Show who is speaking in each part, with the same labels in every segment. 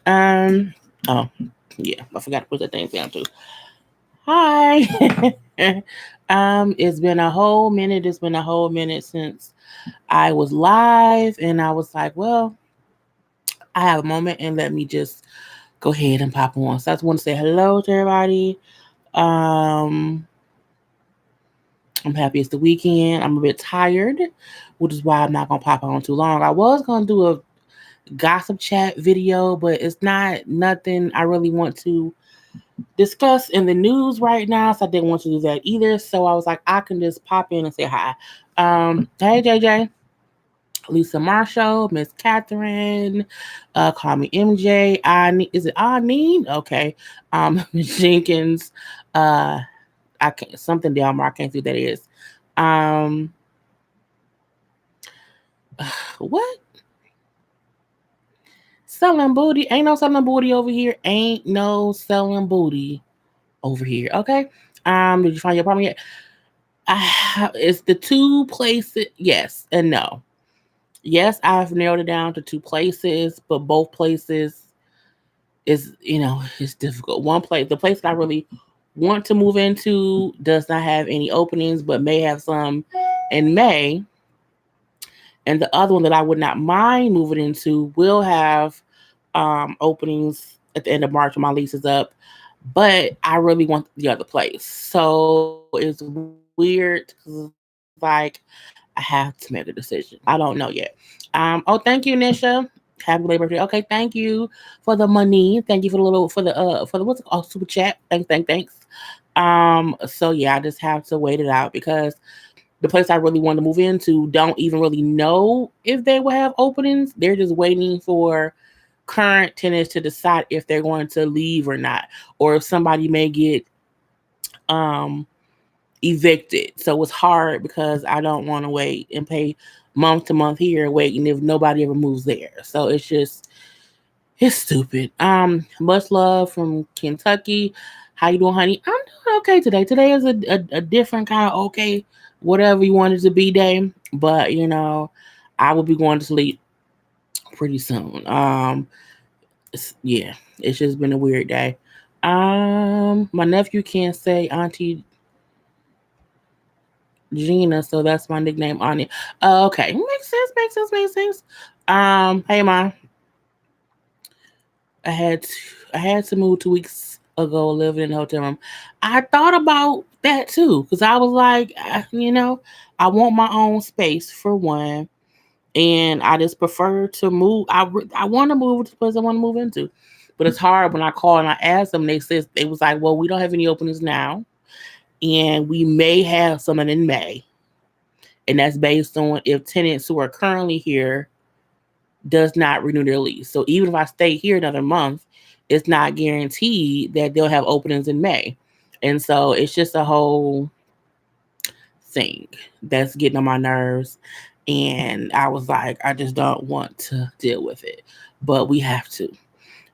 Speaker 1: Um. Oh, yeah. I forgot to put the thing down too. Hi. It's been a whole minute. It's been a whole minute since I was live, and I was like, well, I have a moment, and let me just go ahead and pop on. So I just want to say hello to everybody. Um, I'm happy it's the weekend. I'm a bit tired, which is why I'm not gonna pop on too long. I was gonna do a gossip chat video, but it's not nothing I really want to discuss in the news right now. So I didn't want to do that either. So I was like, I can just pop in and say hi. Hey JJ, Lisa Marshall, Miss Catherine, call me MJ. Is it Aneen? Okay. Miss Jenkins, uh, I can't something Delmar. I can't see what that is. Um, what? Selling booty? Ain't no selling booty over here. Ain't no selling booty over here. Okay. Did you find your apartment yet? It's the two places. Yes and no. Yes, I've narrowed it down to two places, but both places is it's difficult. One place, the place that I really want to move into, does not have any openings, but may have some in May. And the other one that I would not mind moving into will have openings at the end of March when my lease is up. But I really want the other place. So it's weird because like I have to make a decision. I don't know yet. Oh, thank you, Nisha. Happy Labor Day. Okay, thank you for the money. Thank you for the little for the what's it called, super chat. Thanks. So yeah, I just have to wait it out because the place I really want to move into don't even really know if they will have openings. They're just waiting for current tenants to decide if they're going to leave or not, or if somebody may get um evicted. So it's hard because I don't want to wait and pay month to month here waiting if nobody ever moves there. So it's stupid. Much love from Kentucky. How you doing, honey? I'm doing okay today. Today is a different kind of okay, whatever you want it to be day. But I will be going to sleep pretty soon. Yeah, it's just been a weird day. My nephew can't say Auntie Gina, so that's my nickname on it. Okay, makes sense. Hey, ma, I had to, I had to move 2 weeks ago, living in a hotel room. I thought about that too, because I was like, I want my own space for one, and I just prefer to move. I want to move to the place I want to move into, but it's hard when I call and I ask them. They was like, well, we don't have any openings now, and we may have some in May, and that's based on if tenants who are currently here does not renew their lease. So even if I stay here another month, it's not guaranteed that they'll have openings in May. And so it's just a whole thing that's getting on my nerves. And I was like, I just don't want to deal with it. But we have to.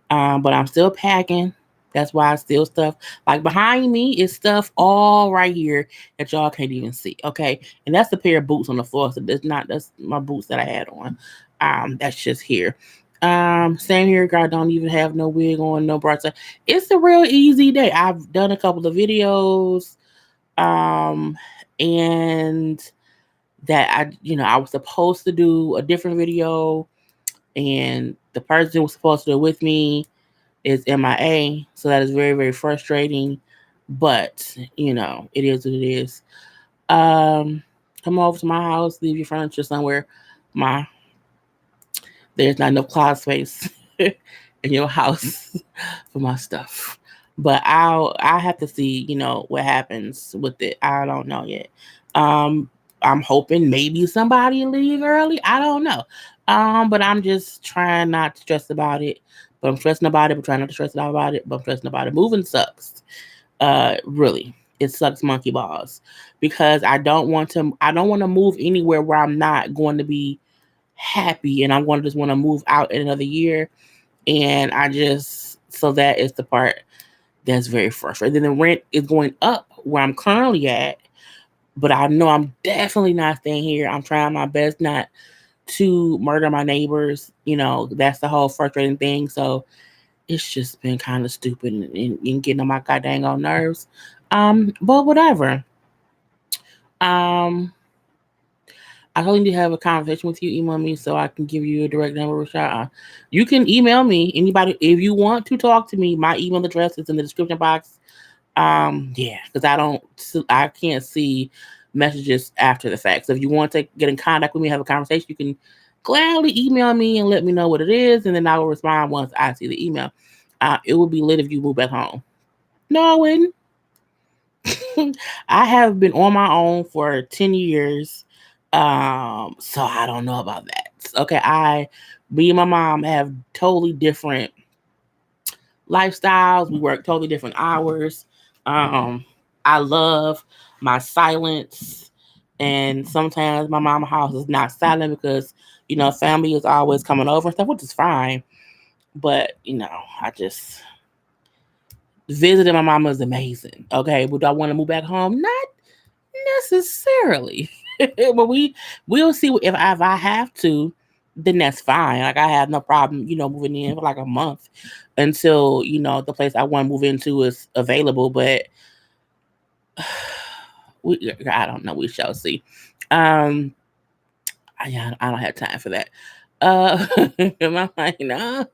Speaker 1: But I'm still packing. That's why I still stuff like behind me is stuff all right here that y'all can't even see. Okay. And that's the pair of boots on the floor. So that's my boots that I had on. That's just here. Same here, girl. I don't even have no wig on, no bra. It's a real easy day. I've done a couple of videos. And that I was supposed to do a different video, and the person who was supposed to do it with me is MIA. So that is very, very frustrating. But, it is what it is. Um, Come over to my house, leave your furniture somewhere. My There's not enough closet space in your house for my stuff. But I have to see, what happens with it. I don't know yet. Um, I'm hoping maybe somebody leave early. I don't know. But I'm just trying not to stress about it. But I'm stressing about it, but trying not to stress out about it. But I'm stressing about it. Moving sucks. Really. It sucks monkey balls. Because I don't want to move anywhere where I'm not going to be happy and I'm going to just want to move out in another year. And so that is the part that's very frustrating. Then the rent is going up where I'm currently at, but I know I'm definitely not staying here. I'm trying my best not to murder my neighbors. That's the whole frustrating thing. So it's just been kind of stupid and getting on my goddamn on nerves. But whatever. Um, I totally need to have a conversation with you. Email me so I can give you a direct number. You can email me anybody if you want to talk to me. My email address is in the description box. Yeah, because I can't see messages after the fact. So if you want to get in contact with me, have a conversation, you can gladly email me and let me know what it is, and then I will respond once I see the email. It would be lit if you move back home. No, I wouldn't. I have been on my own for 10 years. So I don't know about that. Okay, me and my mom have totally different lifestyles. We work totally different hours. Um, I love my silence, and sometimes my mama house is not silent because family is always coming over and stuff, which is fine. But I just visiting my mama is amazing. Okay, but do I want to move back home? Not necessarily. But we'll see if I have to, then that's fine. Like I have no problem, moving in for like a month until the place I want to move into is available. But I don't know. We shall see. Um, I don't have time for that. Uh, I'm like, no.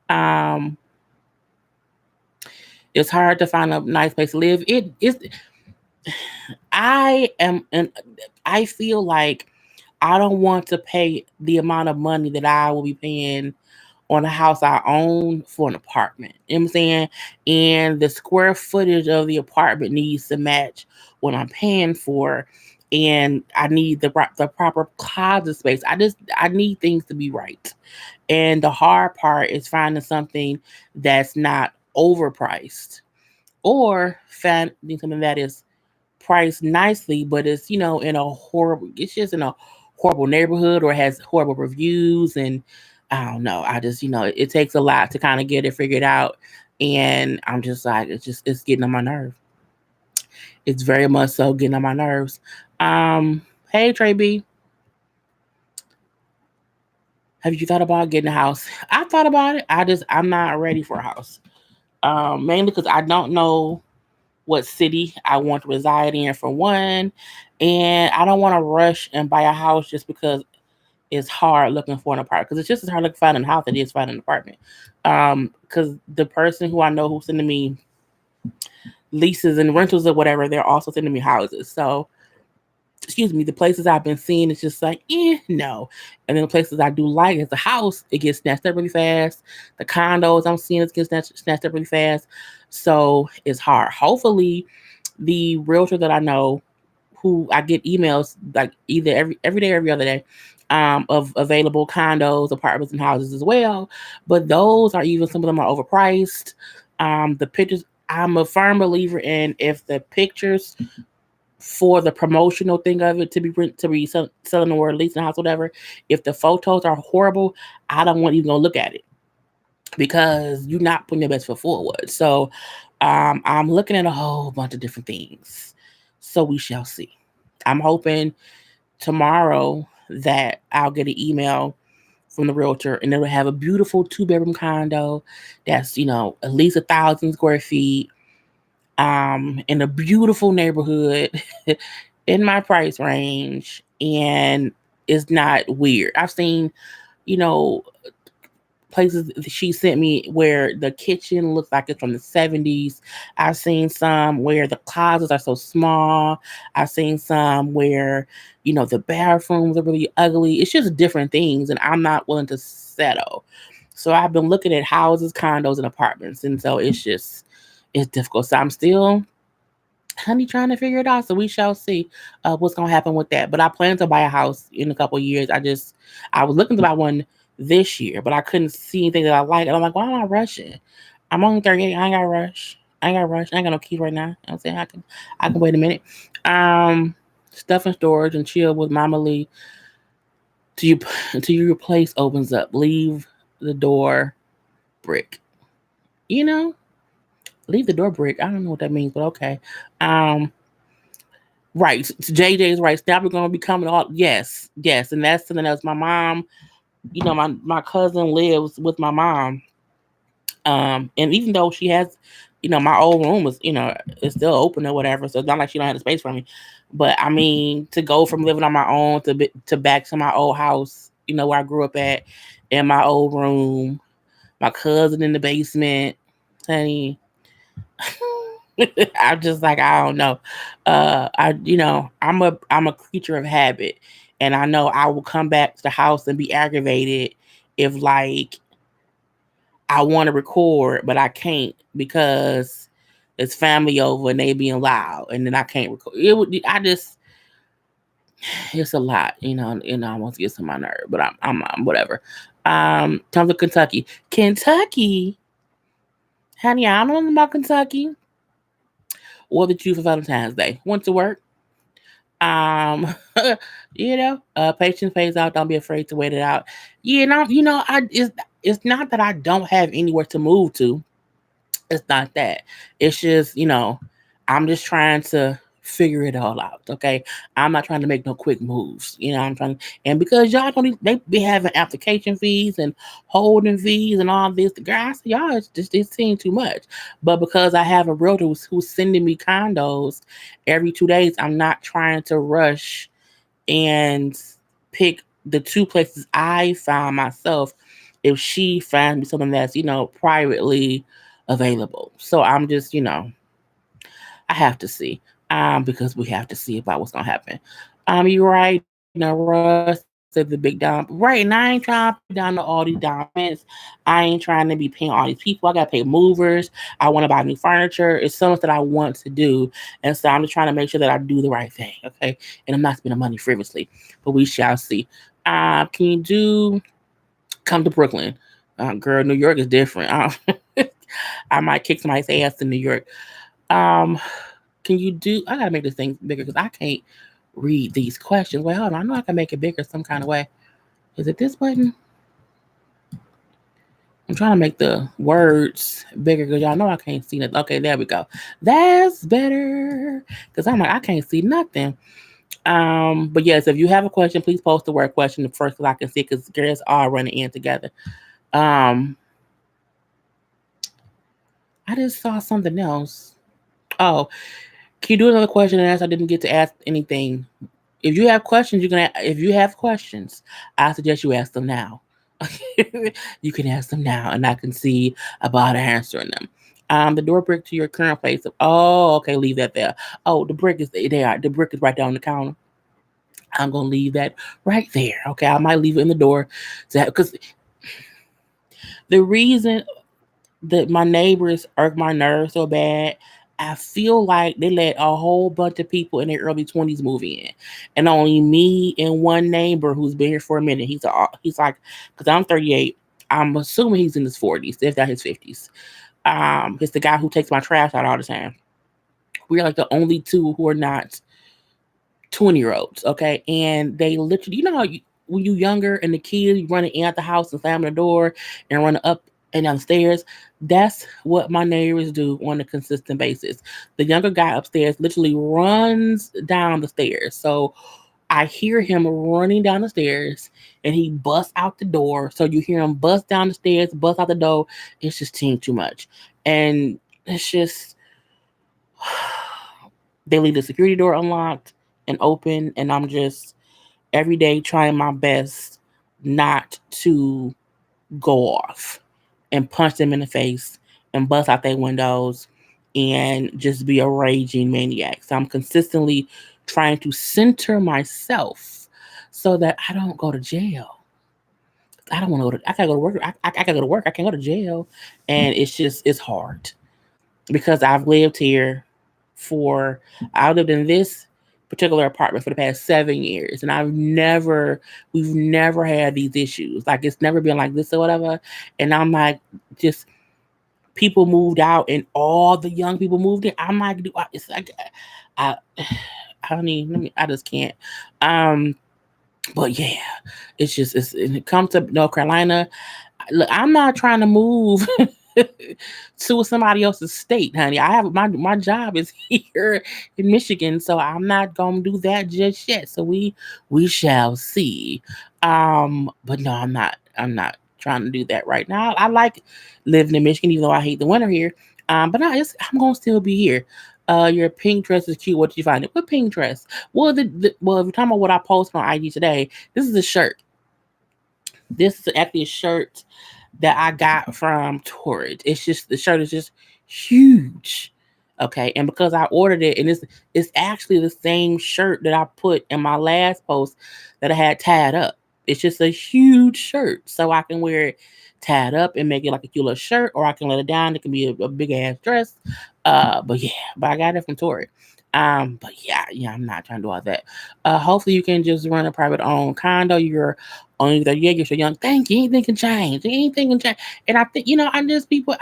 Speaker 1: um, it's hard to find a nice place to live. It is. I am, and I feel like I don't want to pay the amount of money that I will be paying on a house I own for an apartment. You know what I'm saying? And the square footage of the apartment needs to match what I'm paying for. And I need the proper closet space. I need things to be right. And the hard part is finding something that's not overpriced or finding something that is priced nicely, but it's it's just in a horrible neighborhood or has horrible reviews, and I don't know. I just it takes a lot to kind of get it figured out, and I'm just like it's getting on my nerve. It's very much so getting on my nerves. Hey Trey B, have you thought about getting a house? I thought about it. I'm not ready for a house. Mainly because I don't know what city I want to reside in for one. And I don't want to rush and buy a house just because it's hard looking for an apartment. Because it's just as hard looking finding a house as it is finding an apartment. Because the person who I know who's sending me leases and rentals or whatever, they're also sending me houses. So excuse me, the places I've been seeing, it's just like, no. And then the places I do like is the house, it gets snatched up really fast. The condos I'm seeing it gets snatched up really fast. So it's hard. Hopefully, the realtor that I know, who I get emails like either every day, every other day, of available condos, apartments, and houses as well. But those are even some of them are overpriced. The pictures, I'm a firm believer in if the pictures for the promotional thing of it to be selling or leasing the house, whatever. If the photos are horrible, I don't want even go look at it because you're not putting your best foot forward. So I'm looking at a whole bunch of different things. So we shall see. I'm hoping tomorrow that I'll get an email from the realtor and it'll have a beautiful 2-bedroom condo that's at least 1,000 square feet, in a beautiful neighborhood in my price range, and it's not weird. I've seen, you know, places she sent me where the kitchen looks like it's from the 70s. I've seen some where the closets are so small. I've seen some where, the bathrooms are really ugly. It's just different things, and I'm not willing to settle. So I've been looking at houses, condos, and apartments, and so it's difficult. So I'm still honey trying to figure it out. So we shall see what's gonna happen with that. But I plan to buy a house in a couple of years. I was looking to buy one this year, but I couldn't see anything that I like. And I'm like, why am I rushing? I'm only 38. I ain't gotta rush. I ain't gotta rush. I ain't got no keys right now. You know what I'm saying I can wait a minute. Stuff in storage and chill with Mama Lee till you until your place opens up. Leave the door brick. You know? Leave the door brick. I don't know what that means, but okay. Um, right. JJ's right. Snap is gonna be coming all yes, and that's something else. My mom, my cousin lives with my mom. And even though she has, my old room is, is still open or whatever, so it's not like she don't have the space for me. But I mean, to go from living on my own to back to my old house, where I grew up at, in my old room, my cousin in the basement, honey. I'm just like, I don't know. I'm a creature of habit, and I know I will come back to the house and be aggravated if like I want to record, but I can't because it's family over and they being loud, and then I can't record. It's a lot, I want to get to my nerve, but I'm whatever. Time for Kentucky, honey. I don't know about Kentucky or the truth of Valentine's Day. Went to work. Um, patience pays out. Don't be afraid to wait it out. It's not that I don't have anywhere to move to. It's not that. It's just, I'm just trying to figure it all out. Okay. I'm not trying to make no quick moves. I'm trying, and because y'all don't, they be having application fees and holding fees and all this, the guys, y'all, it's seeing too much. But because I have a realtor who's sending me condos every 2 days, I'm not trying to rush and pick the two places I found myself if she finds me something that's, privately available. So I'm just, I have to see. Because we have to see about what's gonna happen. You're right. Russ said the big down. Right, and I ain't trying to pay down to all these down payments. I ain't trying to be paying all these people. I gotta pay movers. I want to buy new furniture. It's something that I want to do, and so I'm just trying to make sure that I do the right thing. Okay, and I'm not spending money frivolously, but we shall see. Can you do come to Brooklyn? Girl, New York is different. I might kick somebody's ass in New York. Um, can you do? I gotta make this thing bigger because I can't read these questions. Wait, hold on. I know I can make it bigger some kind of way. Is it this button? I'm trying to make the words bigger because y'all know I can't see nothing. Okay, there we go. That's better because I'm like I can't see nothing. But yes, if you have a question, please post the word question first because I can see because girls are running in together. Um, I just saw something else. Oh, can you do another question and ask? I didn't get to ask anything. If you have questions, you can. If you have questions, I suggest you ask them now. You can ask them now, and I can see about answering them. The door brick to your current place. Oh, okay, leave that there. Oh, the brick is there. The brick is right down the counter. I'm gonna leave that right there. Okay, I might leave it in the door, because the reason that my neighbors irk my nerves so bad. I feel like they let a whole bunch of people in their early 20s move in, and only me and one neighbor who's been here for a minute. He's like, because I'm 38. I'm assuming he's in his 40s, if not his 50s. It's the guy who takes my trash out all the time. We're like the only two who are not 20-year-olds, okay? And they literally, how when you younger and the kids running in at the house and slamming the door and running up and down the stairs, that's what my neighbors do on a consistent basis. The younger guy upstairs literally runs down the stairs. So I hear him running down the stairs and he busts out the door. So you hear him bust down the stairs, bust out the door. It's just too much. And it's just they leave the security door unlocked and open, and I'm just every day trying my best not to go off and punch them in the face and bust out their windows and just be a raging maniac. So I'm consistently trying to center myself so that I don't go to jail. I don't want to go to. I gotta go to work. I gotta go to work. I can't go to jail, and it's hard because I've lived here for I lived in this particular apartment for the past 7 years, and we've never had these issues. Like it's never been like this or whatever. And I'm like, just people moved out, and all the young people moved in. I'm like, it's like I, I don't even. I just can't. Um, but yeah, when it comes to North Carolina. Look, I'm not trying to move to somebody else's state, honey. I have my job is here in Michigan, so I'm not gonna do that just yet. So we shall see. But no, I'm not. I'm not trying to do that right now. I like living in Michigan, even though I hate the winter here. But no, I'm gonna still be here. Your pink dress is cute. What did you find it? What pink dress? Well, well, if you're talking about what I posted on IG today, this is a shirt. This is actually a shirt that I got from Torrid. It's just the shirt is just huge. Okay, and because I ordered it, and it's actually the same shirt that I put in my last post that I had tied up. It's just a huge shirt, so I can wear it tied up and make it like a cute little shirt, or I can let it down. It can be a big ass dress. But yeah, but I got it from Torrid. But yeah, I'm not trying to do all that. Hopefully you can just run a private owned condo. You're only that, yeah, you're so young. Thank you. Anything can change. Anything can change. And I think, I just people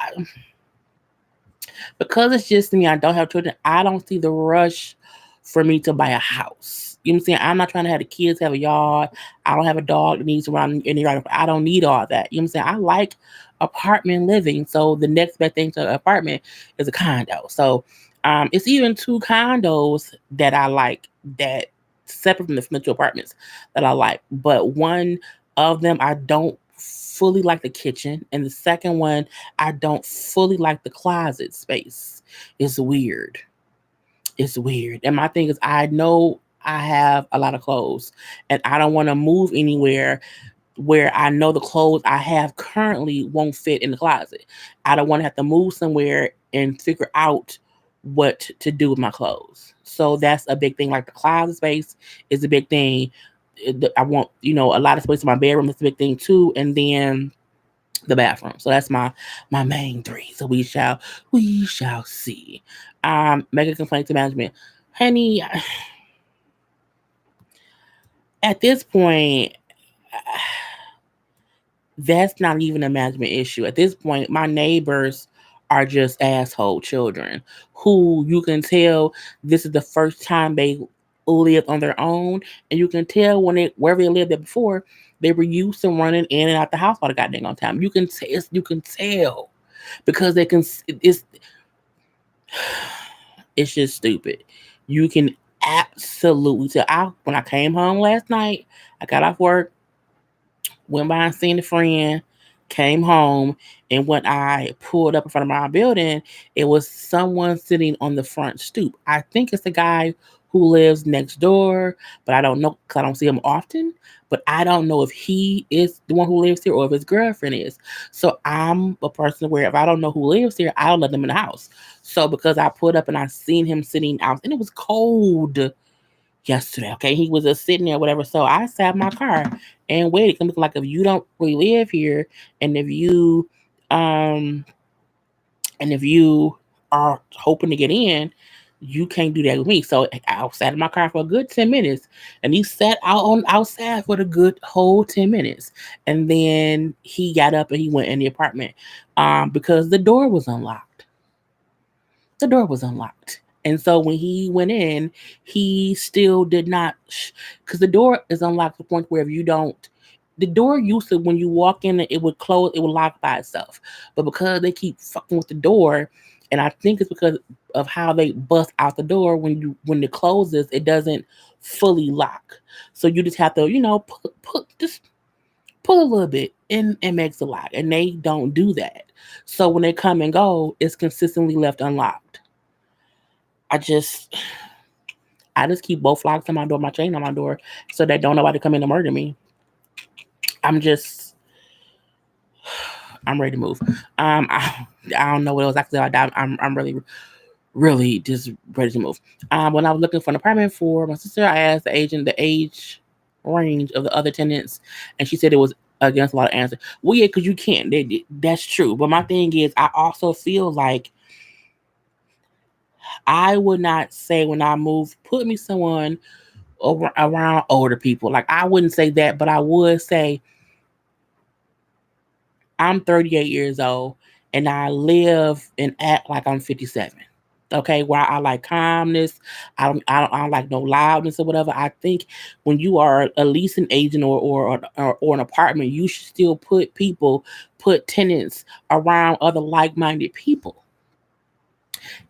Speaker 1: because it's just me, I don't have children. I don't see the rush for me to buy a house. You know what I'm saying? I'm not trying to have the kids have a yard. I don't have a dog that needs to run in the yard. I don't need all that. You know what I'm saying? I like apartment living. So the next best thing to an apartment is a condo. So it's even two condos that I like that separate from the two apartments that I like. But one of them I don't fully like the kitchen, and the second one I don't fully like the closet space. It's weird. It's weird. And my thing is, I know I have a lot of clothes, and I don't want to move anywhere where I know the clothes I have currently won't fit in the closet. I don't want to have to move somewhere and figure out what to do with my clothes. So that's a big thing. Like the closet space is a big thing. I want, a lot of space in my bedroom is a big thing too. And then the bathroom. So that's my main three. So we shall see. Make a complaint to management. Honey, at this point, that's not even a management issue. At this point, my neighbors are just asshole children who you can tell this is the first time they lived on their own, and you can tell when they wherever they lived at before, they were used to running in and out the house all the goddamn on time. You can tell because they can. It's just stupid. You can absolutely tell. When I came home last night, I got off work, went by and seen a friend, came home, and when I pulled up in front of my building, it was someone sitting on the front stoop. I think it's the guy who lives next door, but I don't know because I don't see him often. But I don't know if he is the one who lives here or if his girlfriend is. So I'm a person where if I don't know who lives here, I don't let them in the house. So because I put up and I seen him sitting out, and it was cold yesterday. Okay, he was just sitting there, whatever. So I sat in my car and waited. Cause like if you don't really live here, and um, if you are hoping to get in, you can't do that with me. So I sat in my car for a good 10 minutes, and he sat out on outside for the good whole 10 minutes, and then he got up and he went in the apartment, because the door was unlocked. And so when he went in, he still did not, because the door is unlocked to the point where if you don't, the door used to, when you walk in, it would close, it would lock by itself. But because they keep fucking with the door, and I think it's because of how they bust out the door, when it closes, it doesn't fully lock. So you just have to, just pull a little bit and it makes a lock. And they don't do that. So when they come and go, it's consistently left unlocked. I just I just keep both locks on my door, my chain on my door, so that don't nobody come in and murder me. I'm just I'm ready to move. I don't know what else I can say. I'm really really just ready to move. When I was looking for an apartment for my sister, I asked the agent the age range of the other tenants, and she said it was against a lot of answers. Well, yeah, because you can't. That's true. But my thing is, I also feel like I would not say when I move, put me someone around older people. Like I wouldn't say that, but I would say I'm 38 years old and I live and act like I'm 57. Okay, where I like calmness, I don't like no loudness or whatever. I think when you are a leasing agent or an apartment, you should still put tenants around other like-minded people.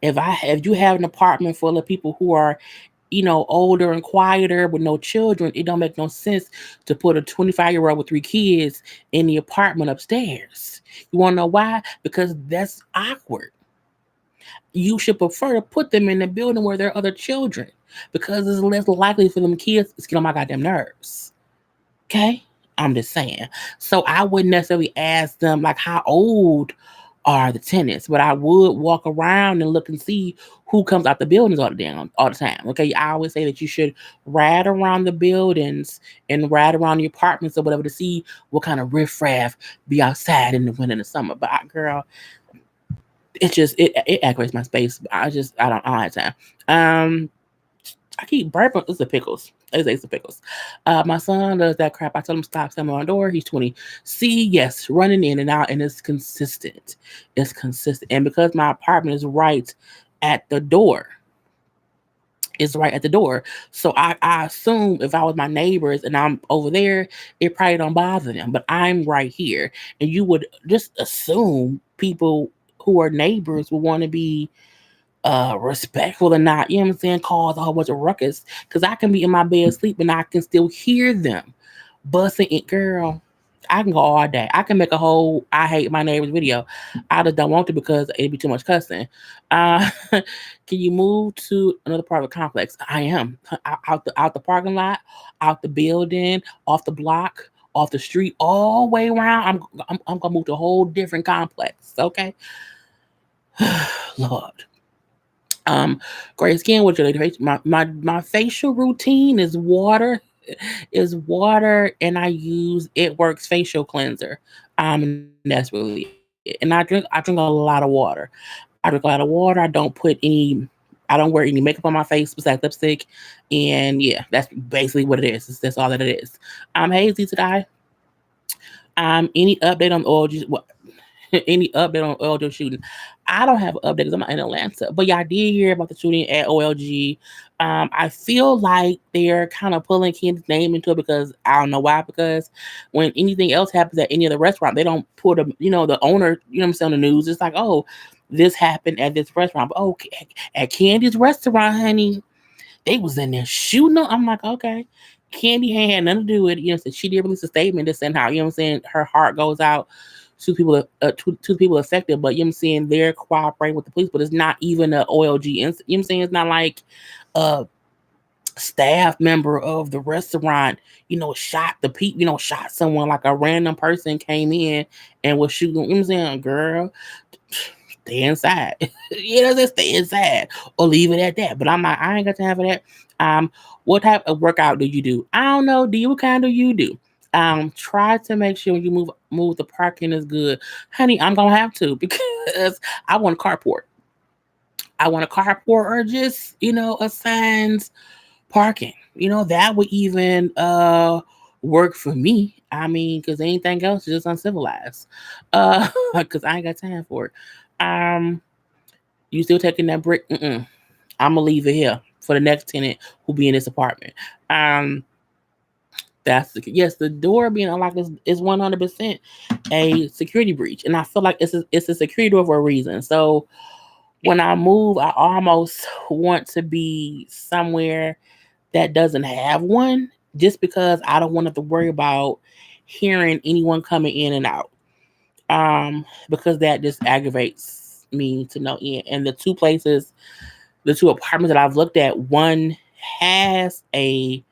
Speaker 1: If you have an apartment full of people who are older and quieter with no children, it don't make no sense to put a 25-year-old with 3 kids in the apartment upstairs. You want to know why? Because that's awkward. You should prefer to put them in the building where there are other children because it's less likely for them kids to get on my goddamn nerves. Okay? I'm just saying. So I wouldn't necessarily ask them like how old are the tenants, but I would walk around and look and see who comes out the buildings all the time. Okay. I always say that you should ride around the buildings and ride around the apartments or whatever to see what kind of riffraff be outside in the winter and the summer. But girl, it aggravates my space. I don't have time. I keep burping. It's the pickles. It's the pickles. My son does that crap. I tell him stop slamming on the door. He's 20. See, yes, running in and out, and it's consistent. It's consistent. And because my apartment is right at the door, it's right at the door. So I assume if I was my neighbors and I'm over there, it probably don't bother them. But I'm right here. And you would just assume people who are neighbors would want to be respectful or not, you know what I'm saying, cause a whole bunch of ruckus. Cause I can be in my bed asleep and I can still hear them busting it, girl. I can go all day. I can make a whole I hate my neighbors video. I just don't want to because it'd be too much cussing. Can you move to another part of the complex? I am. Out the parking lot, out the building, off the block, off the street, all the way around. I'm gonna move to a whole different complex. Okay. Lord. Gray skin, with your face. My facial routine is water, and I use It Works facial cleanser. And that's really it. And I drink a lot of water. I drink a lot of water. I don't wear any makeup on my face besides lipstick. And yeah, that's basically what it is. That's all that it is. Hey Z today. Any update on oil? Any update on OLG shooting? I don't have an update because I'm not in Atlanta. But yeah, I did hear about the shooting at OLG. I feel like they're kind of pulling Ken's name into it because I don't know why. Because when anything else happens at any other restaurant, they don't put the owner, what I'm saying, on the news. It's like, oh, this happened at this restaurant. But oh, at Candy's restaurant, honey, they was in there shooting them. I'm like, okay. Candy ain't had nothing to do with it. So she did release a statement just saying how, what I'm saying, her heart goes out to people to the people affected, but I'm saying they're cooperating with the police, but it's not even an OLG incident. I'm saying it's not like a staff member of the restaurant, shot the people, shot someone, like a random person came in and was shooting. I'm saying, girl, stay inside. Just stay inside or leave it at that. But I'm like, I ain't got time for that. What type of workout do you do? I don't know. What kind do you do? Try to make sure when you move the parking is good. Honey, I'm gonna have to because I want a carport. I want a carport or just, assigned parking. That would even work for me. I mean, because anything else is just uncivilized. Because I ain't got time for it. You still taking that brick? I'm gonna leave it here for the next tenant who be in this apartment. Yes, the door being unlocked is 100% a security breach, and I feel like it's a security door for a reason. So when I move, I almost want to be somewhere that doesn't have one, just because I don't want to have to worry about hearing anyone coming in and out. Because that just aggravates me to no end. And the two apartments that I've looked at, one has a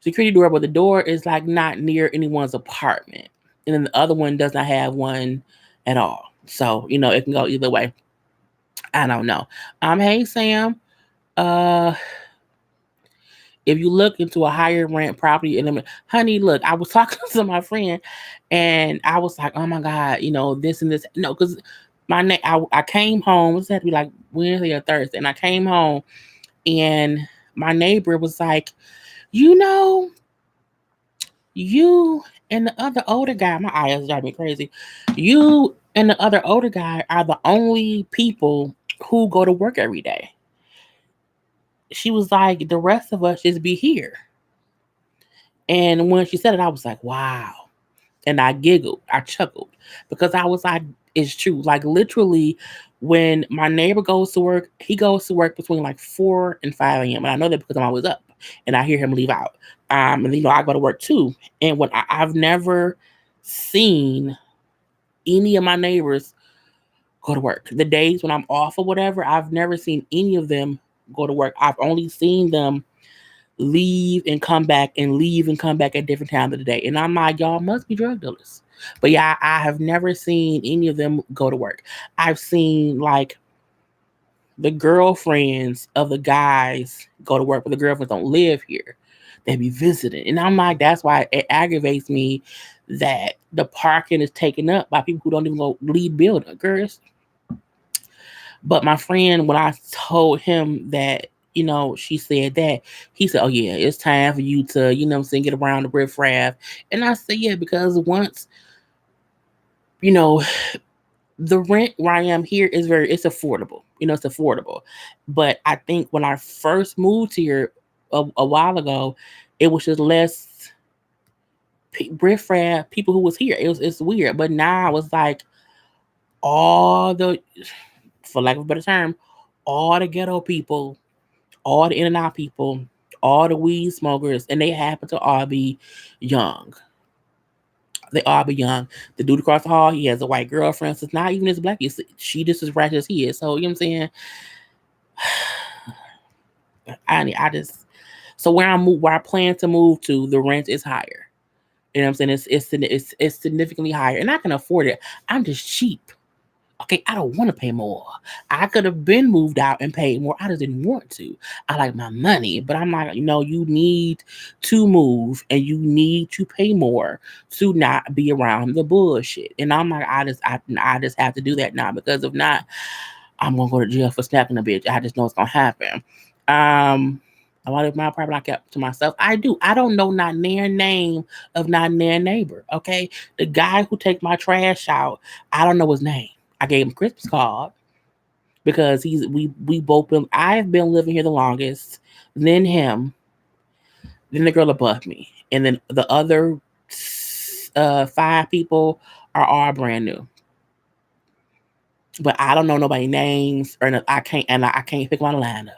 Speaker 1: security door, but the door is like not near anyone's apartment, and then the other one does not have one at all. So it can go either way. I don't know. Hey Sam. Uh, if you look into a higher rent property, and honey, look, I was talking to my friend, and I was like, oh my god, this and this. No, because I came home. This had to be like Wednesday or Thursday, and I came home, and my neighbor was like, you and the other older guy, my eyes drive me crazy. You and the other older guy are the only people who go to work every day. She was like, the rest of us just be here. And when she said it, I was like, wow. And I giggled, I chuckled, because I was like, is true. Like literally, when my neighbor goes to work, he goes to work between like 4 and 5 a.m. And I know that because I'm always up and I hear him leave out. And I go to work too. And when I've never seen any of my neighbors go to work. The days when I'm off or whatever, I've never seen any of them go to work. I've only seen them leave and come back and leave and come back at different times of the day. And I'm like, y'all must be drug dealers. But yeah, I have never seen any of them go to work. I've seen like the girlfriends of the guys go to work, but the girlfriends don't live here. They be visiting. And I'm like, that's why it aggravates me that the parking is taken up by people who don't even go leave building. Girls, but my friend, when I told him that, she said that, he said, oh, yeah, it's time for you to, get around the riffraff. And I said, yeah, because once, you know, the rent where I am here it's affordable. It's affordable. But I think when I first moved here a while ago, it was just less riffraff people who was here. It's weird. But now it's like all the, for lack of a better term, all the ghetto people, all the in and out people, all the weed smokers, and they happen to all be young. They all be young. The dude across the hall, he has a white girlfriend. So it's not even as black. She just as ratchet as he is. So you know what I'm saying? I just so where I plan to move to, the rent is higher. You know what I'm saying? It's significantly higher, and I can afford it. I'm just cheap. Okay, I don't want to pay more. I could have been moved out and paid more. I just didn't want to. I like my money, but I'm like, you need to move and you need to pay more to not be around the bullshit. And I'm like, I just have to do that now, because if not, I'm gonna go to jail for snapping a bitch. I just know it's gonna happen. A lot of my apartment I kept to myself. I do. I don't know not near name of not near neighbor. Okay, the guy who takes my trash out, I don't know his name. I gave him a Christmas card because we both been. I've been living here the longest, then him, then the girl above me, and then the other 5 people are all brand new. But I don't know nobody names, or I can't pick my lineup.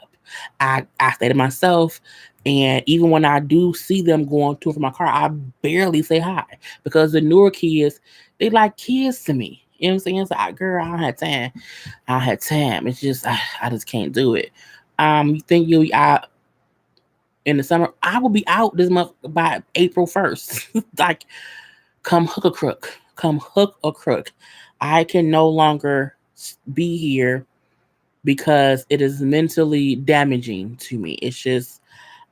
Speaker 1: I stay to myself, and even when I do see them going to and from my car, I barely say hi, because the newer kids, they like kids to me. You know what I'm saying? So, girl, I don't have time. I don't have time. It's just I just can't do it. You think you'll be out in the summer? I will be out this month by April 1st. Like, come hook a crook. Come hook a crook. I can no longer be here because it is mentally damaging to me. It's just,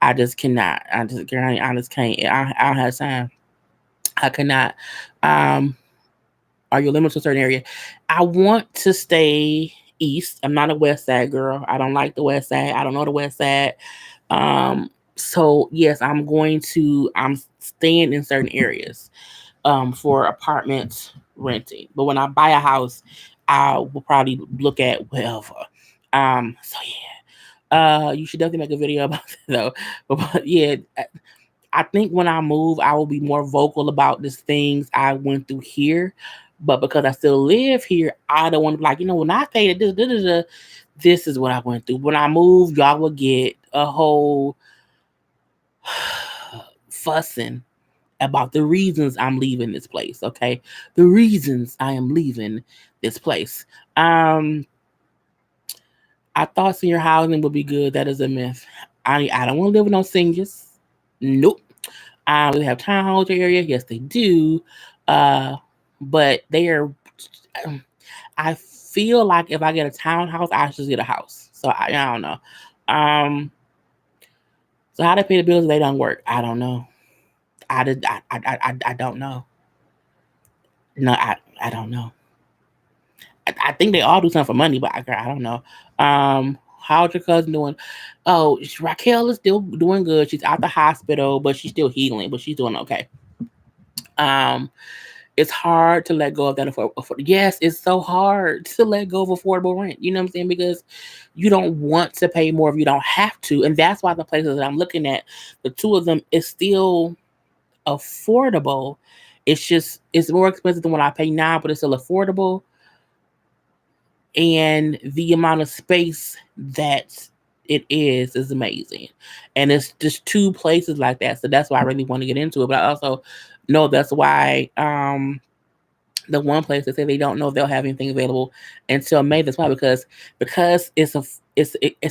Speaker 1: I just cannot. I just can't. I don't have time. I cannot. Are you limited to a certain area? I want to stay east. I'm not a west side girl. I don't like the west side. I don't know the west side. So yes, I'm staying in certain areas for apartments renting. But when I buy a house, I will probably look at wherever. So yeah. You should definitely make a video about that though. But yeah, I think when I move, I will be more vocal about the things I went through here. But because I still live here, I don't want to be like, when I say that this is what I went through. When I move, y'all will get a whole fussing about the reasons I'm leaving this place. Okay, the reasons I am leaving this place. I thought senior housing would be good. That is a myth. I don't want to live with no seniors. Nope. We have townhomes area. Yes, they do. But they are. I feel like if I get a townhouse, I should get a house. So I don't know. So how they pay the bills if they don't work? I don't know. I don't know. No, I don't know. I think they all do something for money, but I don't know. How's your cousin doing? Oh, Raquel is still doing good. She's out the hospital, but she's still healing, but she's doing okay. It's hard to let go of that yes, it's so hard to let go of affordable rent. You know what I'm saying? Because you don't want to pay more if you don't have to. And that's why the places that I'm looking at, the two of them, is still affordable. It's more expensive than what I pay now, but it's still affordable. and the amount of space that it is amazing. And it's just two places like that. So that's why I really want to get into it. But I also know that's why the one place that say they don't know if they'll have anything available until May. That's why, because it's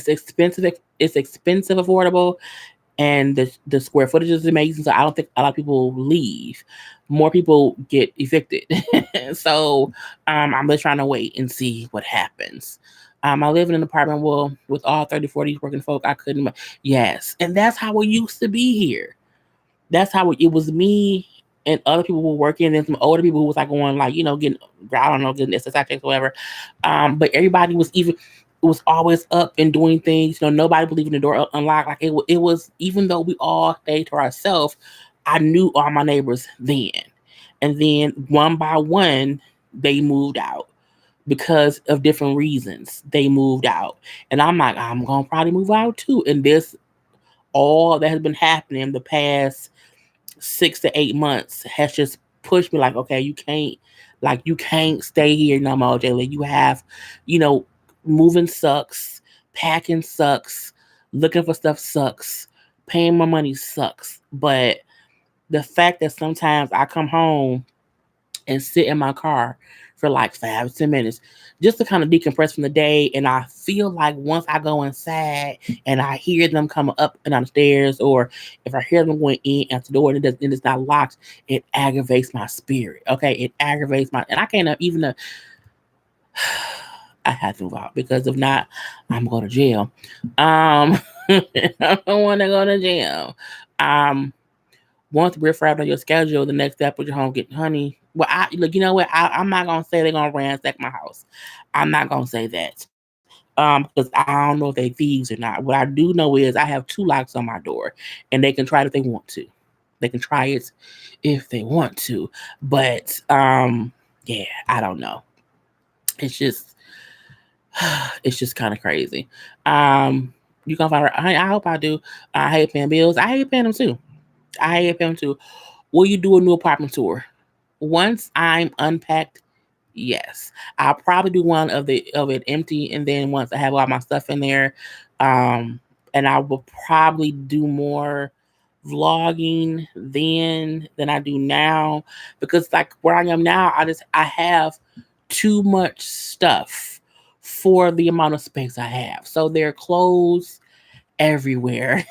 Speaker 1: expensive. It's expensive, affordable, and the square footage is amazing. So I don't think a lot of people leave. More people get evicted. So I'm just trying to wait and see what happens. I live in an apartment, well, with all 30, 40 working folk. I couldn't. Yes, and that's how it used to be here. That's how it was, me and other people who were working, and some older people who was like going, like, getting, I don't know, getting SSI checks or whatever. But everybody was even, it was always up and doing things. Nobody believed in the door unlocked. Like it was, even though we all stayed to ourselves, I knew all my neighbors then. And then one by one, they moved out because of different reasons. They moved out. And I'm like, I'm gonna probably move out too. And this all that has been happening the past 6 to 8 months has just pushed me, like, okay, you can't stay here no more, Jaylee. You have, you know, moving sucks, packing sucks, looking for stuff sucks, paying my money sucks. But the fact that sometimes I come home and sit in my car for like 5 to 10 minutes just to kind of decompress from the day. And I feel like once I go inside and I hear them coming up and down the stairs, or if I hear them going in at the door and it's not locked, it aggravates my spirit. Okay. It aggravates and I can't even, I have to move out, because if not, I'm going to jail. I don't want to go to jail. Um, Once we're framed on your schedule, the next step with your home getting honey. Well, I look, you know what? I'm not gonna say they're gonna ransack my house. I'm not gonna say that. Because I don't know if they thieves or not. What I do know is I have two locks on my door, and they can try it if they want to. They can try it if they want to. But yeah, I don't know. It's just it's just kind of crazy. You gonna find her? I hope I do. I hate paying bills. I hate paying them too. I hate paying them too. Will you do a new apartment tour? Once I'm unpacked, yes. I'll probably do one of it empty, and then once I have all my stuff in there, um, and I will probably do more vlogging then than I do now, because like where I am now, I have too much stuff for the amount of space I have. So there are clothes everywhere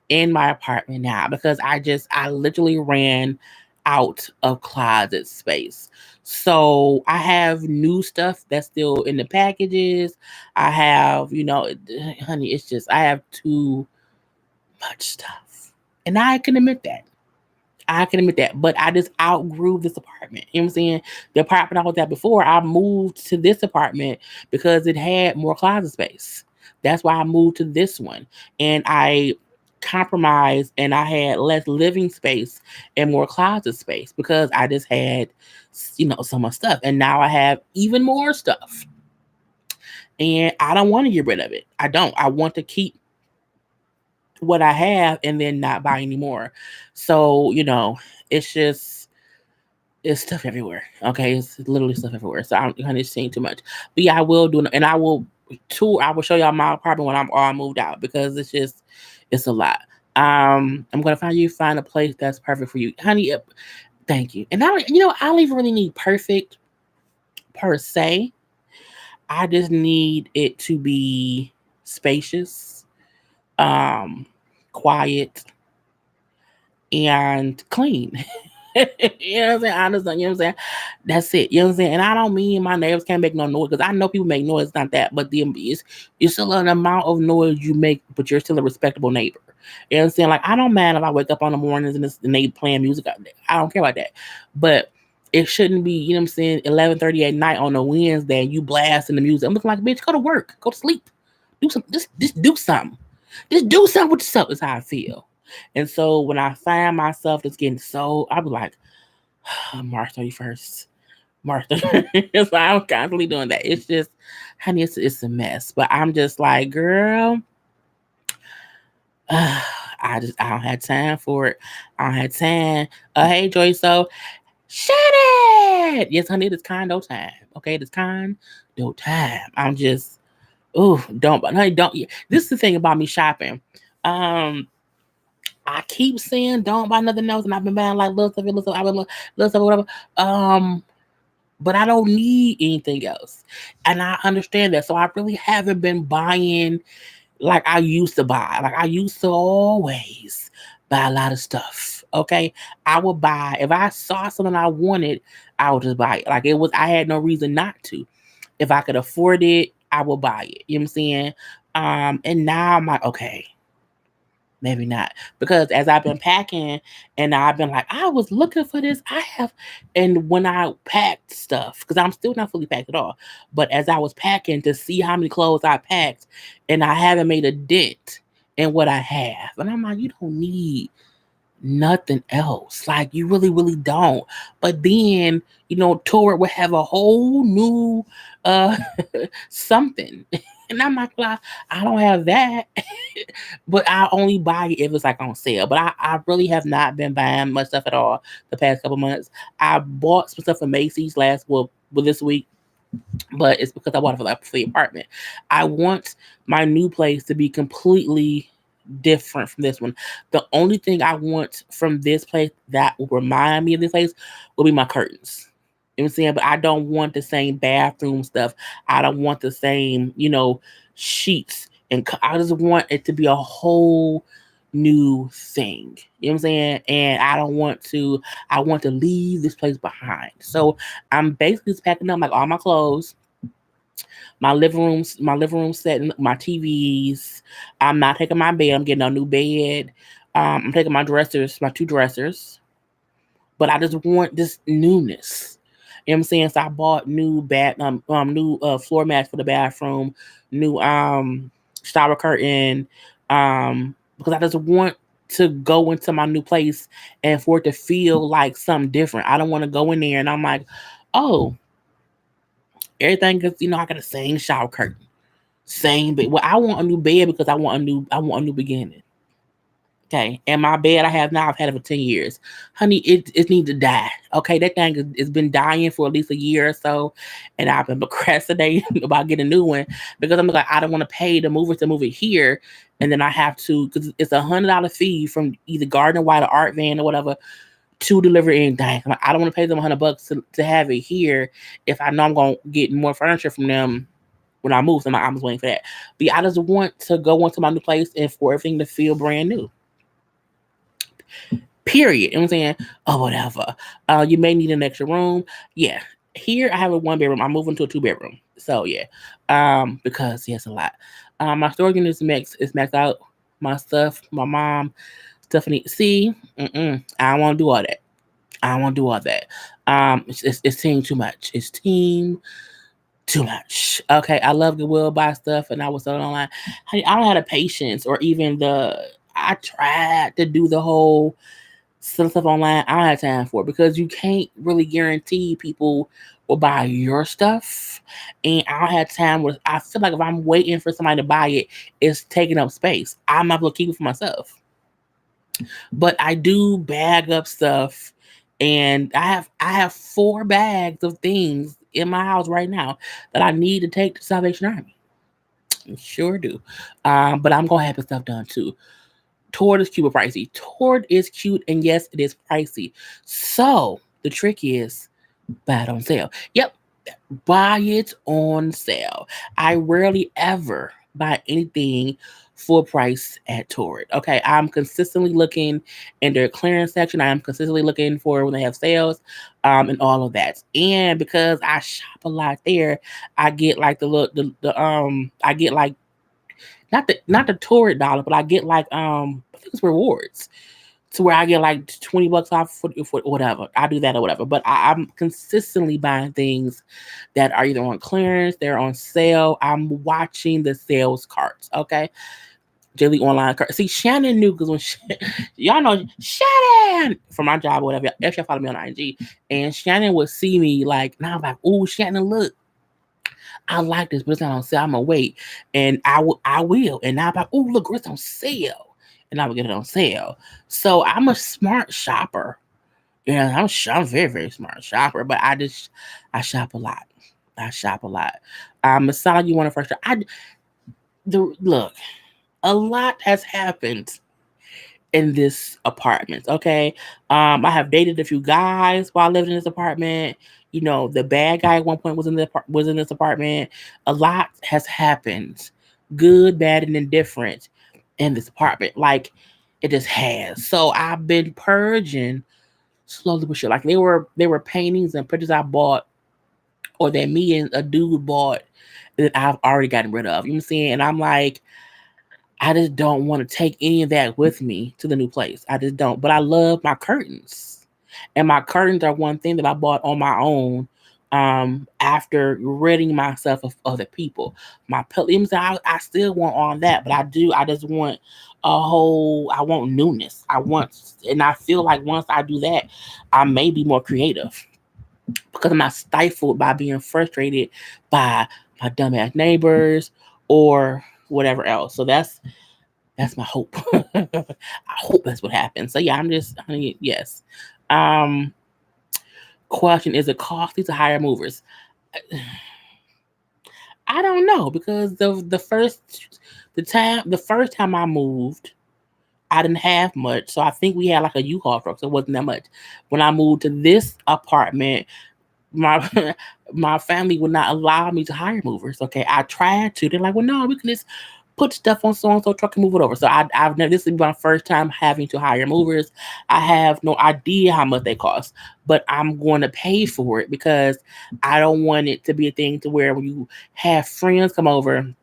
Speaker 1: in my apartment now, because I literally ran out of closet space. So I have new stuff that's still in the packages. I have, honey, it's just I have too much stuff. And I can admit that. I can admit that. But I just outgrew this apartment. You know what I'm saying? The apartment I was at before, I moved to this apartment because it had more closet space. That's why I moved to this one. And I compromised, and I had less living space and more closet space because I just had, so much stuff. And now I have even more stuff. And I don't want to get rid of it. I don't. I want to keep what I have and then not buy anymore. So, it's just it's stuff everywhere. Okay, it's literally stuff everywhere. So I don't kind of saying too much. But yeah, I will do it, and I will tour. I will show y'all my apartment when I'm all moved out, because it's a lot. I'm gonna find a place that's perfect for you, honey. Thank you. And I don't even really need perfect per se. I just need it to be spacious, um, quiet, and clean. You know what I'm saying? Honestly, you know what I'm saying? That's it. You know what I'm saying? And I don't mean my neighbors can't make no noise, because I know people make noise. It's not that, but it's still an amount of noise you make, but you're still a respectable neighbor. You know what I'm saying? Like, I don't mind if I wake up on the mornings and they playing music. I don't care about that. But it shouldn't be, you know what I'm saying, 11:30 at night on a Wednesday and you blasting the music. I'm looking like, bitch, go to work, go to sleep, do something, just do something. Just do something with yourself, is how I feel. And so when I find myself just getting I was like, March 31st, March 31st. So I'm constantly doing that. It's just, honey, it's a mess. But I'm just like, girl, I don't have time for it. I don't have time. Hey, Joy. So Shannon. Yes, honey, it is condo time. Okay, it is condo time. I'm just, oh, don't, honey, don't. This is the thing about me shopping. Um, I keep saying don't buy nothing else, and I've been buying like little stuff, I've been little stuff, whatever. Um, but I don't need anything else, and I understand that. So I really haven't been buying like I used to buy. Like I used to always buy a lot of stuff. Okay. I would buy if I saw something I wanted, I would just buy it. Like it was I had no reason not to. If I could afford it, I would buy it. You know what I'm saying? And now I'm like, okay, maybe not. Because as I've been packing and I've been like, I was looking for this. I have and when I packed stuff, because I'm still not fully packed at all. But as I was packing to see how many clothes I packed, and I haven't made a dent in what I have. And I'm like, you don't need nothing else. Like you really, really don't. But then, Torrid would have a whole new uh something. And I'm like, well, I don't have that. But I only buy it if it's like on sale. But I really have not been buying much stuff at all the past couple months. I bought some stuff from Macy's this week, but it's because I want it for the apartment. I want my new place to be completely different from this one. The only thing I want from this place that will remind me of this place will be my curtains. You know what I'm saying? But I don't want the same bathroom stuff. I don't want the same, sheets. And I just want it to be a whole new thing. You know what I'm saying? And I want to leave this place behind. So I'm basically just packing up like all my clothes, my living room set, and my TVs. I'm not taking my bed. I'm getting a new bed. I'm taking my two dressers, but I just want this newness. You know what I'm saying? So I bought new floor mats for the bathroom, new shower curtain, because I just want to go into my new place and for it to feel like something different. I don't want to go in there and I'm like, oh, everything is, I got the same shower curtain, same bed. Well, I want a new bed because I want a new beginning. Okay, and my bed I have now, I've had it for 10 years, honey. It needs to die. Okay, that thing has been dying for at least a year or so, and I've been procrastinating about getting a new one because I'm like I don't want to pay the mover to move it here, and then I have to because it's $100 fee from either Gardner White or Art Van or whatever to deliver anything. I'm like, I don't want to pay them $100 to have it here if I know I'm gonna get more furniture from them when I move. So I'm just waiting for that. But yeah, I just want to go into my new place and for everything to feel brand new. Period. You know what I'm saying? Oh, whatever. You may need an extra room. Yeah. Here I have a 1 bedroom. I'm moving to a 2 bedroom. So yeah. Because yes, a lot. My storage unit is maxed out. My stuff, my mom, stuff I need. See, I don't want to do all that. I don't want to do all that. It's team too much. It's team too much. Okay, I love Goodwill buy stuff, and I was selling online. Honey, I don't have the patience or even the. I tried to do the whole some stuff online. I don't have time for it because you can't really guarantee people will buy your stuff. And I don't have time with I feel like if I'm waiting for somebody to buy it, it's taking up space. I'm not gonna keep it for myself. But I do bag up stuff and I have 4 bags of things in my house right now that I need to take to Salvation Army. Sure do. But I'm gonna have the stuff done too. Tord is cute but pricey. Tord is cute and yes, it is pricey. So the trick is buy it on sale. Yep, buy it on sale. I rarely ever buy anything full price at Torrid. Okay, I'm consistently looking in their clearance section. I am consistently looking for when they have sales, and all of that. And because I shop a lot there, I get like the look I get like not the Torrid dollar, but I get like I think it's rewards to where I get like $20 off for whatever. I do that or whatever. But I'm consistently buying things that are either on clearance, they're on sale. I'm watching the sales carts. Okay. Daily online cart. See, Shannon knew because y'all know Shannon from my job or whatever. If y'all follow me on IG, and Shannon would see me like, now I'm like, oh, Shannon, look, I like this, but it's not on sale. I'm gonna wait, and I will. And now I'm like, oh, look, it's on sale, and I will get it on sale. So I'm a smart shopper. Yeah, I'm very, very smart shopper, but I shop a lot. I shop a lot. Masala, you want to first? Look, a lot has happened in this apartment. Okay, I have dated a few guys while living in this apartment. You know, the bad guy at one point was in this apartment. A lot has happened, good, bad, and indifferent, in this apartment. Like it just has. So I've been purging slowly but sure. Like they were paintings and pictures I bought or that me and a dude bought that I've already gotten rid of. You know what I'm saying? And I'm like, I just don't want to take any of that with me to the new place. I just don't. But I love my curtains. And my curtains are one thing that I bought on my own after ridding myself of other people. My pillows, I still want all that, but I just want I want newness. And I feel like once I do that, I may be more creative because I'm not stifled by being frustrated by my dumbass neighbors or whatever else. So that's my hope. I hope that's what happens. So yeah, honey, yes. Um, Question: is it costly to hire movers? I don't know because the first time I moved, I didn't have much, so I think we had like a U-Haul truck, so it wasn't that much. When I moved to this apartment, my my family would not allow me to hire movers. Okay, I tried to. They're like, well, no, we can just put stuff on so and so truck and move it over. So I've never. This is my first time having to hire movers. I have no idea how much they cost, but I'm going to pay for it because I don't want it to be a thing to where when you have friends come over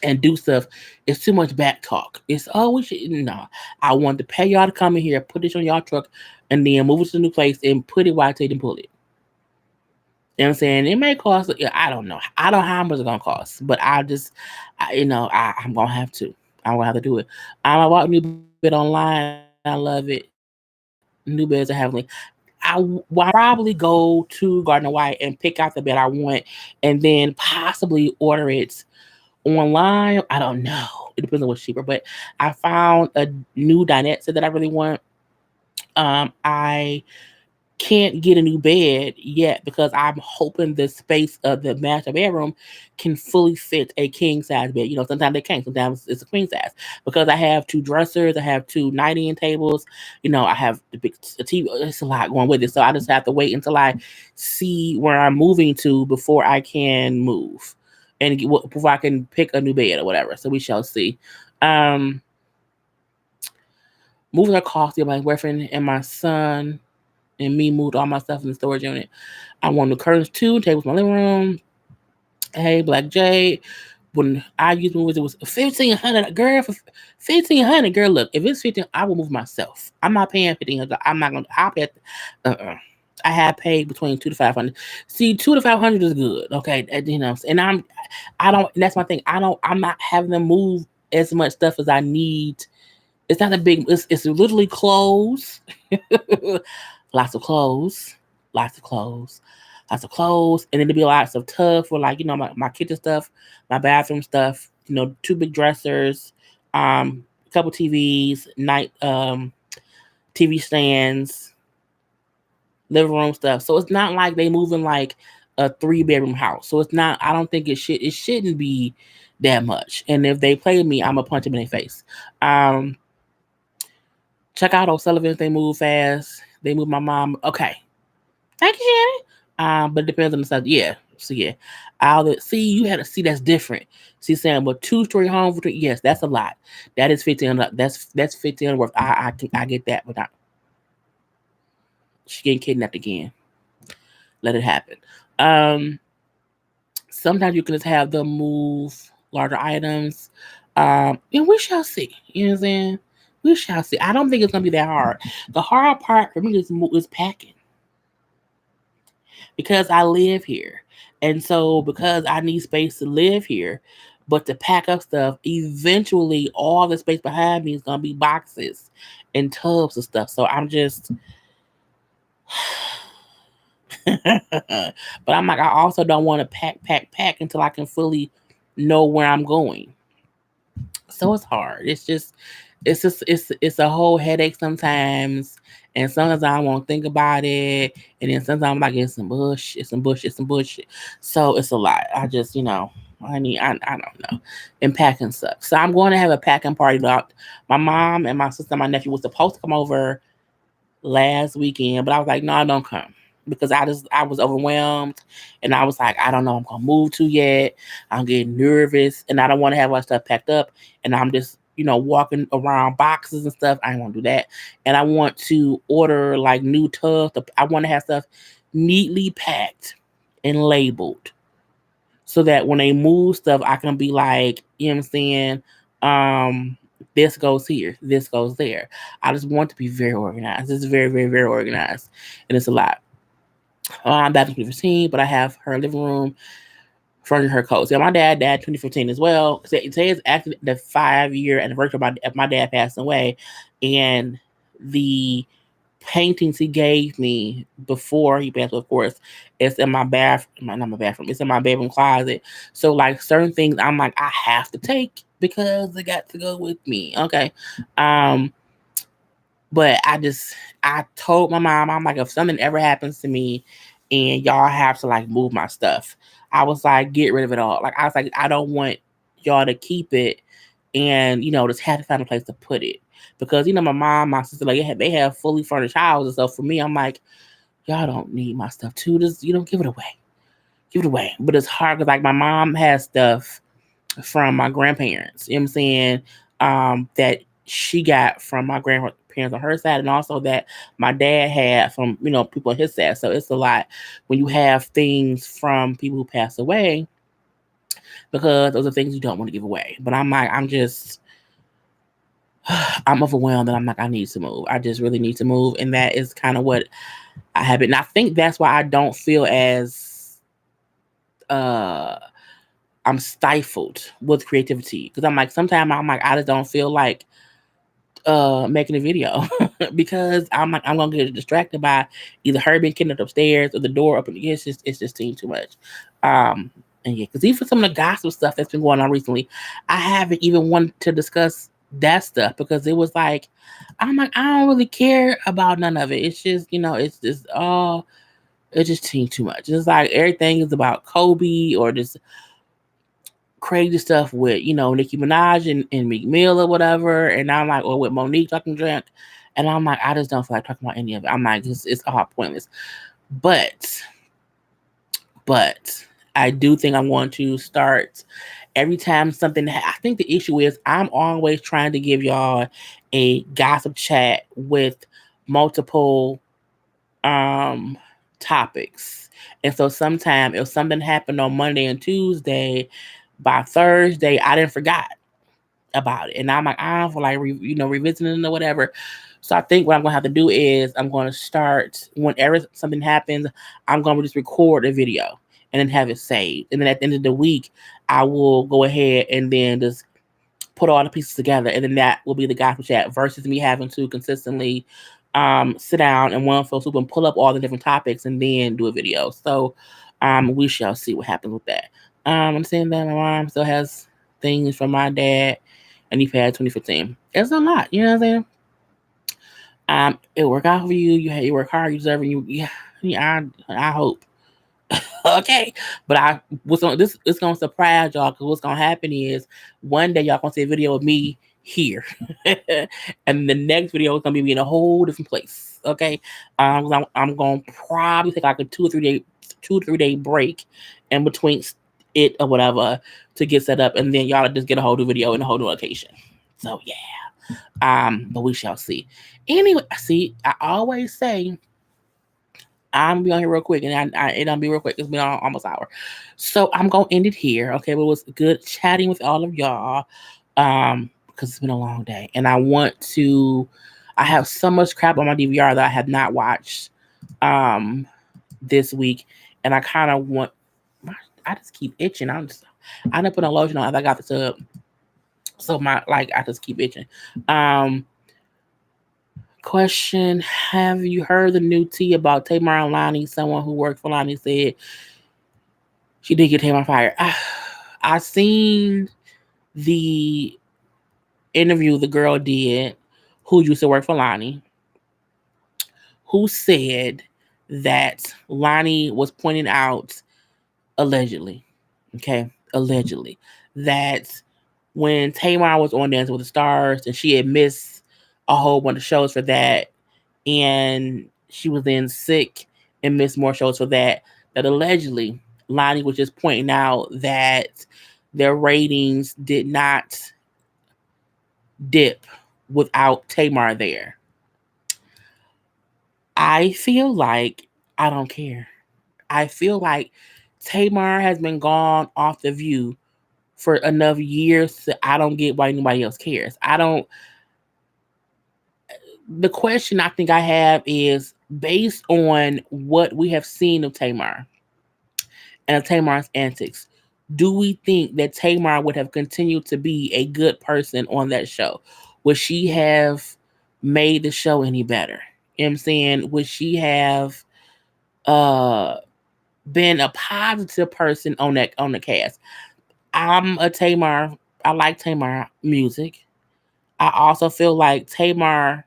Speaker 1: and do stuff, it's too much back talk. It's oh we should no. I want to pay y'all to come in here, put this on y'all truck, and then move it to the new place and put it while I take and pull it. You know what I'm saying? It may cost, yeah, I don't know. I don't know how much it's gonna cost, but I'm gonna have to. I'm gonna have to do it. I bought a new bed online. I love it. New beds are heavenly. I'll probably go to Gardner White and pick out the bed I want, and then possibly order it online. I don't know. It depends on what's cheaper, but I found a new dinette set that I really want. I can't get a new bed yet because I'm hoping the space of the master bedroom can fully fit a king size bed. You know, sometimes they can't, sometimes it's a queen size because I have two dressers, I have two nighting tables, I have the big TV. It's a lot going with it. So I just have to wait until I see where I'm moving to before I can move and before I can pick a new bed or whatever. So we shall see. Um, Moving are costly. My boyfriend and my son and me moved all my stuff in the storage unit. I wanted the curtains too, tables in my living room. Hey, Black Jade. When I used movies, it was 1,500, girl. For 1,500, girl. Look, if it's 15, I will move myself. I'm not paying 1,500. I'm not gonna. I'll pay. I have paid between 2 to 500. See, 2 to 500 is good. Okay, and I don't. That's my thing. I don't. I'm not having to move as much stuff as I need. It's not a big. It's literally clothes. Lots of clothes, lots of clothes, lots of clothes, and then there'll be lots of stuff for like my kitchen stuff, my bathroom stuff. Two big dressers, a couple TVs, night TV stands, living room stuff. So it's not like they moving like a 3 bedroom house. So it's not. I don't think it shouldn't be that much. And if they play me, I'm gonna punch them in their face. Um, Check out O'Sullivan's. They move fast. They move my mom. Okay. Thank you, Shannon. But it depends on the size. Yeah. So yeah. See, you had to see that's different. See, saying, but 2-story home for yes, that's a lot. That is 15. That's 15 worth. I get that, but she getting kidnapped again. Let it happen. Um, Sometimes you can just have them move larger items. And we shall see. You know what I'm saying? We shall see. I don't think it's gonna be that hard. The hard part for me is packing because I live here. And so because I need space to live here, but to pack up stuff, eventually all the space behind me is gonna be boxes and tubs of stuff. So I'm just but I'm like I also don't want to pack until I can fully know where I'm going. So it's hard. It's a whole headache sometimes. And sometimes I won't think about it. And then sometimes I'm like, it's some bush, it's some bush, it's some bullshit. So it's a lot. I just, I don't know. And packing sucks. So I'm going to have a packing party. My mom and my sister and my nephew was supposed to come over last weekend, but I was like, no, don't come. Because I was overwhelmed and I was like, I don't know I'm gonna move to yet. I'm getting nervous and I don't want to have our stuff packed up and I'm just, walking around boxes and stuff. I don't want to do that. And I want to order like new tubs. I want to have stuff neatly packed and labeled so that when they move stuff, I can be like, you know what I'm saying? This goes here, this goes there. I just want to be very organized. It's very, very, very organized. And it's a lot. I'm back in 2015, but I have her living room, furniture, her coats. Yeah, my dad 2015 as well. Today is actually the 5-year anniversary of my dad passing away. And the paintings he gave me before he passed, of course, it's in my bathroom, not my bathroom, it's in my bedroom closet. So like certain things I'm like, I have to take because they got to go with me. Okay. Um, but I told my mom, I'm like, if something ever happens to me and y'all have to like move my stuff, I was like, get rid of it all. Like I was like, I don't want y'all to keep it and just have to find a place to put it. Because my mom, my sister, like they have fully furnished houses. So for me, I'm like, y'all don't need my stuff too. Just give it away. Give it away. But it's hard because like my mom has stuff from my grandparents. You know what I'm saying? That she got from my grandparents on her side, and also that my dad had from people on his side. So it's a lot when you have things from people who pass away because those are things you don't want to give away. But I'm like, I'm overwhelmed and I'm like, I need to move. I just really need to move. And that is kind of what I have been. And I think that's why I don't feel as uh I'm stifled with creativity. Because I'm like, sometimes I'm like, I just don't feel like making a video because I'm like, I'm gonna get distracted by either her being kidnapped upstairs or the door open. It's just too much. Um and yeah, because even some of the gossip stuff that's been going on recently, I haven't even wanted to discuss that stuff because it was like, I'm like, I don't really care about none of it. It's just, it's just it's just too much. It's like everything is about Kobe or just crazy stuff with, Nicki Minaj and Meek Mill or whatever. And I'm like, or with Monique talking drunk. And I'm like, I just don't feel like talking about any of it. I'm like, it's all pointless. But, but I do think I'm going to start every time something. I think the issue is I'm always trying to give y'all a gossip chat with multiple um topics. And so sometimes if something happened on Monday and Tuesday, by Thursday I didn't forgot about it. And I'm like, I don't feel like revisiting it or whatever. So I think what I'm gonna have to do is I'm gonna start whenever something happens, I'm gonna just record a video and then have it saved. And then at the end of the week, I will go ahead and then just put all the pieces together, and then that will be the gospel chat versus me having to consistently sit down and one fell swoop and pull up all the different topics and then do a video. So we shall see what happens with that. I'm saying that my mom still has things from my dad and he passed 2015. It's a lot, you know what I'm saying? It work out for you. You work hard. You deserve it. I hope. Okay, but this is gonna surprise y'all because what's gonna happen is one day y'all gonna see a video of me here, and the next video is gonna be me in a whole different place. Okay, I'm gonna probably take like a 2 or 3 day break in between it or whatever to get set up, and then y'all just get a whole new video in a whole new location. So yeah, but we shall see. Anyway, see, I always say I'm gonna be on here real quick, and it'll be real quick. It's been almost an hour, so I'm gonna end it here. Okay, but it was good chatting with all of y'all, because it's been a long day, and I want to. I have so much crap on my DVR that I have not watched, this week, and I kind of want. I just keep itching. I didn't put no lotion on as I got the tub, so I just keep itching. Question: have you heard the new tea about Tamar and Lonnie? Someone who worked for Lonnie said she did get Tamar fired. I seen the interview the girl did who used to work for Lonnie. who said that Lonnie was pointing out allegedly, okay, allegedly, that when Tamar was on Dancing with the Stars and she had missed a whole bunch of shows for that, and she was then sick and missed more shows for that, that allegedly Lonnie was just pointing out that their ratings did not dip without Tamar there. I feel like I don't care. I feel like Tamar has been gone off the view for enough years to I don't get why anybody else cares. I don't. The question I think I have is based on what we have seen of Tamar and of Tamar's antics. Do we think that Tamar would have continued to be a good person on that show? Would she have made the show any better? You know what I'm saying? Would she have uh been a positive person on the cast? I'm a Tamar. I like Tamar music. I also feel like Tamar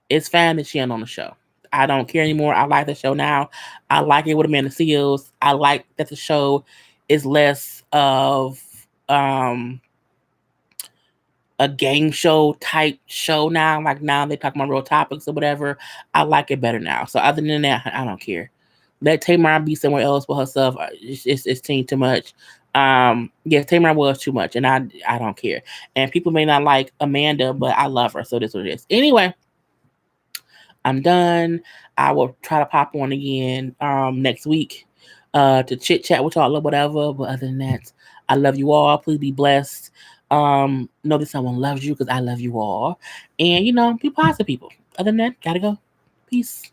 Speaker 1: is fine that she ain't on the show. I don't care anymore. I like the show now. I like it with Amanda Seals. I like that the show is less of um a game show type show now. Like now they talk about real topics or whatever. I like it better now. So other than that, I don't care. Let Tamar be somewhere else with herself. It's team too much. Yeah, Tamar was too much, and I don't care. And people may not like Amanda, but I love her, so this is what it is. Anyway, I'm done. I will try to pop on again next week to chit chat with y'all or whatever. But other than that, I love you all. Please be blessed. Know that someone loves you because I love you all. And be positive people. Other than that, gotta go. Peace.